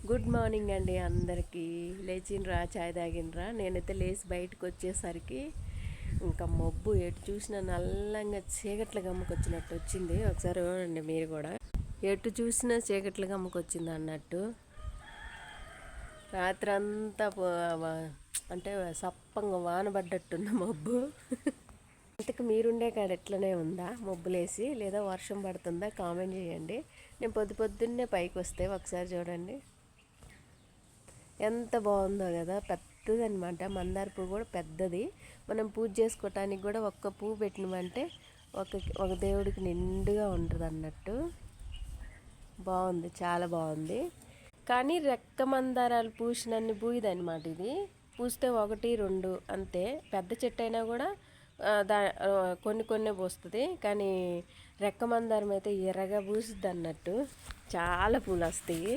Good morning అండి అందరికీ. లేచిండ్రా, చాయ్ తాగిండ్రా? నేనైతే లేచి బయటకు వచ్చేసరికి ఇంకా మబ్బు ఎటు చూసినా నల్లంగా చీకట్లు గమ్ముకొచ్చినట్టు వచ్చింది. ఒకసారి చూడండి మీరు కూడా, ఎటు చూసినా చీకట్లు గమ్ముకొచ్చింది అన్నట్టు. రాత్రి అంతా అంటే సప్పంగా వాన పడ్డట్టున్న మబ్బు. ఇంతకు మీరుండే కాడ ఎట్లనే ఉందా మబ్బులేసి, లేదా వర్షం పడుతుందా? కామెంట్ చేయండి. నేను పొద్దున్నే పైకి వస్తే ఒకసారి చూడండి ఎంత బాగుందో కదా. పెద్దదనమాట, మందార పువ్వు కూడా పెద్దది. మనం పూజ చేసుకోవటానికి కూడా ఒక్క పువ్వు పెట్టినమంటే ఒక దేవుడికి నిండుగా ఉంటుంది అన్నట్టు. బాగుంది, చాలా బాగుంది. కానీ రెక్క మందారాలు పూసినన్ని పూయదనమాట ఇది. పూస్తే 1, 2 అంతే. పెద్ద చెట్టు అయినా కూడా కొన్ని పూస్తుంది. కానీ రెక్క మందారం అయితే ఎర్రగా పూసిద్ది అన్నట్టు. చాలా పూలు వస్తాయి.